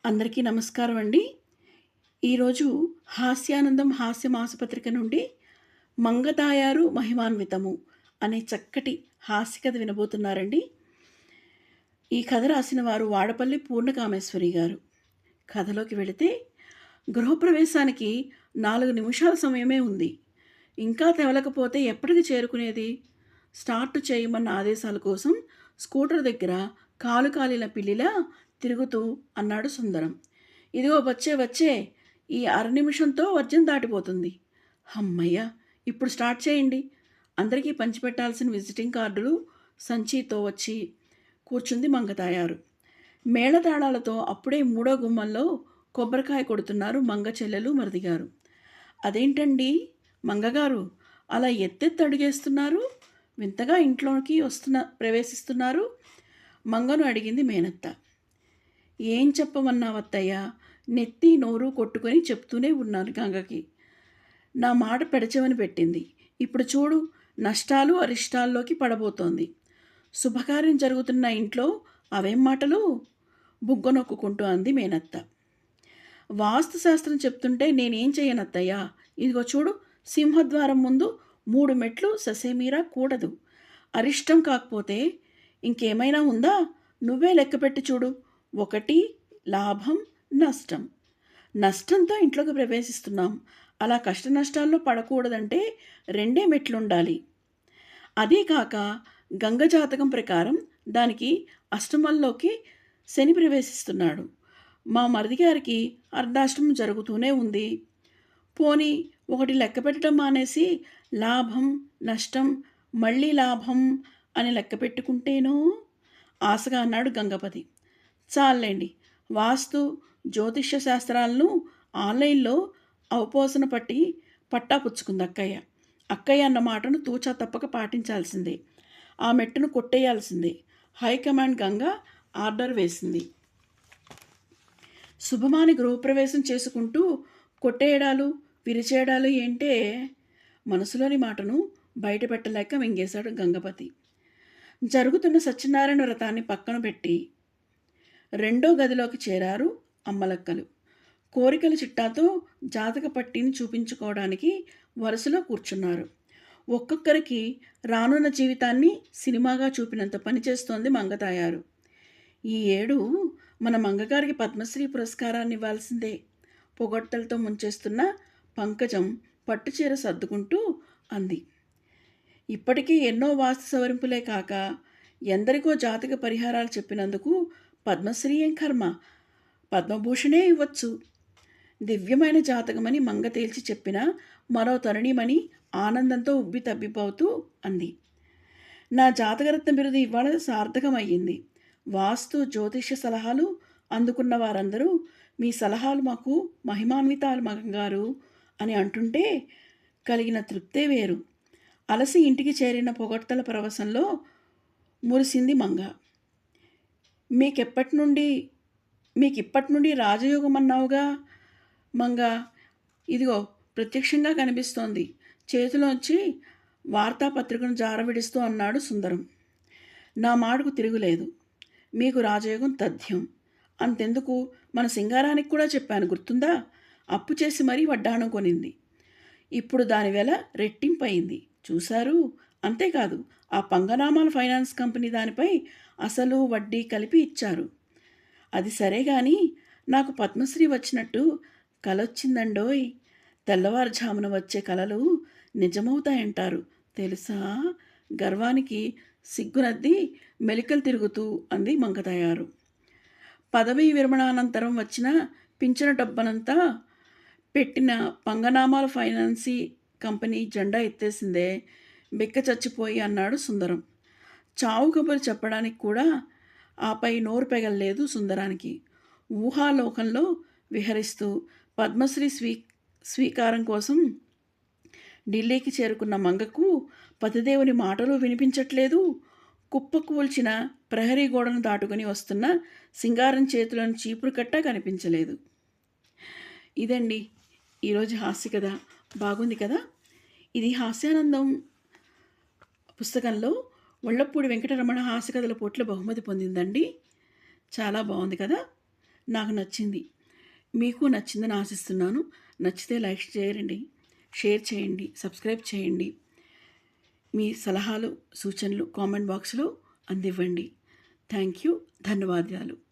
అందరికీ నమస్కారం అండి. ఈరోజు హాస్యానందం హాస్య మాసపత్రిక నుండి 'మంగతాయారు మహిమాన్వితము' అనే చక్కటి హాస్య కథ వినబోతున్నారండి. ఈ కథ రాసిన వారు వాడపల్లి పూర్ణకామేశ్వరి గారు. కథలోకి వెళితే, గృహప్రవేశానికి 4 నిమిషాల సమయమే ఉంది. ఇంకా తెవలకపోతే ఎప్పటికి చేరుకునేది? స్టార్ట్ చేయమన్న ఆదేశాల కోసం స్కూటర్ దగ్గర కాలు కాలిన పిల్లిలా తిరుగుతూ అన్నాడు సుందరం. ఇదిగో వచ్చే వచ్చే, ఈ అర నిమిషంతో వర్జం దాటిపోతుంది. హమ్మయ్య, ఇప్పుడు స్టార్ట్ చేయండి. అందరికీ పంచిపెట్టాల్సిన విజిటింగ్ కార్డులు సంచితో వచ్చి కూర్చుంది మంగతాయారు. మేళతాళాలతో అప్పుడే మూడో గుమ్మంలో కొబ్బరికాయ కొడుతున్నారు మంగ చెల్లెలు మరిదిగారు. అదేంటండి మంగగారు, అలా ఎత్తెత్తి అడుగేస్తున్నారు? వింతగా ఇంట్లోకి ప్రవేశిస్తున్నారు? మంగను అడిగింది మేనత్త. ఏం చెప్పమన్నావత్తయ్య? నెత్తి నోరు కొట్టుకొని చెప్తూనే ఉన్నాను గంగకి. నా మాట పెడచెవని పెట్టింది. ఇప్పుడు చూడు, నష్టాలు అరిష్టాల్లోకి పడబోతోంది. శుభకార్యం జరుగుతున్న ఇంట్లో అవేం మాటలు? బుగ్గ నొక్కుంటూ అంది మేనత్త. వాస్తు శాస్త్రం చెప్తుంటే నేనేం చేయనత్తయ్యా? ఇదిగో చూడు, సింహద్వారం ముందు 3 మెట్లు ససేమీరా కూడదు. అరిష్టం కాకపోతే ఇంకేమైనా ఉందా? నువ్వే లెక్కపెట్టి చూడు. 1 లాభం, నష్టం. నష్టంతో ఇంట్లోకి ప్రవేశిస్తున్నాం. అలా కష్ట నష్టాల్లో పడకూడదంటే 2 మెట్లుండాలి. అదే కాక గంగ జాతకం ప్రకారం దానికి అష్టమంలోకి శని ప్రవేశిస్తున్నాడు. మా మరిది గారికి అర్ధాష్టమం జరుగుతూనే ఉంది. పోనీ 1 లెక్క పెట్టడం మానేసి లాభం, నష్టం, మళ్ళీ లాభం అని లెక్క పెట్టుకుంటేనో ఆశగా అన్నాడు గంగపతి. చాలండి, వాస్తు జ్యోతిష్య శాస్త్రాలను ఆన్లైన్లో అవపోసన పట్టాపుచ్చుకుంది అక్కయ్య. అక్కయ్య అన్న మాటను తూచా తప్పక పాటించాల్సిందే. ఆ మెట్టును కొట్టేయాల్సిందే. హైకమాండ్ గంగ ఆర్డర్ వేసింది. శుభమాని గృహప్రవేశం చేసుకుంటూ కొట్టేయడాలు విరిచేయడాలు ఏంటే? మనసులోని మాటను బయటపెట్టలేక మింగేశాడు గంగపతి. జరుగుతున్న సత్యనారాయణ వ్రతాన్ని పక్కన పెట్టి 2వ గదిలోకి చేరారు అమ్మలక్కలు. కోరికల చిట్టాతో జాతక పట్టిని చూపించుకోవడానికి వరుసలో కూర్చున్నారు. ఒక్కొక్కరికి రానున్న జీవితాన్ని సినిమాగా చూపినంత పనిచేస్తోంది మంగతాయారు. ఈ ఏడు మన మంగగారికి పద్మశ్రీ పురస్కారాన్ని ఇవ్వాల్సిందే. పొగడ్తలతో ముంచేస్తున్న పంకజం పట్టుచీర సర్దుకుంటూ అంది. ఇప్పటికీ ఎన్నో వాస్తు సవరింపులే కాక ఎందరికో జాతక పరిహారాలు చెప్పినందుకు పద్మశ్రీ ఏం కర్మ, పద్మభూషణే ఇవ్వచ్చు. దివ్యమైన జాతకమని మంగ తేల్చి చెప్పిన మరో తరుణిమని ఆనందంతో ఉబ్బి తబ్బిపోతూ అంది. నా జాతకరత్న బిరుదు ఇవాళ సార్థకమయ్యింది. వాస్తు జ్యోతిష్య సలహాలు అందుకున్న వారందరూ మీ సలహాలు మాకు మహిమాన్వితాలు మగంగారు అని అంటుంటే కలిగిన తృప్తే వేరు. అలసి ఇంటికి చేరిన పొగడ్తల పరవశంలో మురిసింది మంగ. మీకిప్పటి నుండి రాజయోగం అన్నావుగా మంగ? ఇదిగో ప్రత్యక్షంగా కనిపిస్తోంది. చేతిలోంచి వార్తాపత్రికను జారవిడుస్తూ అన్నాడు సుందరం. నా మాటకు తిరుగులేదు. మీకు రాజయోగం తథ్యం. అంతెందుకు, మన సింగారానికి కూడా చెప్పాను, గుర్తుందా? అప్పు చేసి మరీ వడ్డాణం కొనింది. ఇప్పుడు దాని వెల రెట్టింపయింది. చూశారు? అంతేకాదు, ఆ పంగనామాల ఫైనాన్స్ కంపెనీ దానిపై అసలు వడ్డీ కలిపి ఇచ్చారు. అది సరే గాని, నాకు పద్మశ్రీ వచ్చినట్టు కలొచ్చిందండోయ్. తెల్లవారుజామున వచ్చే కలలు నిజమవుతాయంటారు తెలుసా? గర్వానికి సిగ్గునద్ది మెలికలు తిరుగుతూ అంది మంగతాయారు. పదవీ విరమణానంతరం వచ్చిన పింఛన డబ్బనంతా పెట్టిన పంగనామాల ఫైనాన్సీ కంపెనీ జెండా ఎత్తేసిందే, బిక్క చచ్చిపోయి అన్నాడు సుందరం. చావు కబురు చెప్పడానికి కూడా ఆపై నోరు పెగల్లేదు సుందరానికి. ఊహాలోకంలో విహరిస్తూ పద్మశ్రీ స్వీకారం కోసం ఢిల్లీకి చేరుకున్న మంగకు పతిదేవుని మాటలు వినిపించట్లేదు. కుప్పకూల్చిన ప్రహరీ గోడను దాటుకుని వస్తున్న సింగారం చేతిలోని చీపురు కట్ట కనిపించలేదు. ఇదండి ఈరోజు హాస్య కథ. బాగుంది కదా? ఇది హాస్యానందం పుస్తకంలో వళ్ళప్పూడి వెంకటరమణ హాస్య కథల పోటీలో బహుమతి పొందిందండి. చాలా బాగుంది కదా? నాకు నచ్చింది. మీకు నచ్చిందని ఆశిస్తున్నాను. నచ్చితే లైక్ చేయండి, షేర్ చేయండి, సబ్స్క్రైబ్ చేయండి. మీ సలహాలు, సూచనలు కామెంట్ బాక్స్‌లో అందివ్వండి. Thank you. ధన్యవాదాలు.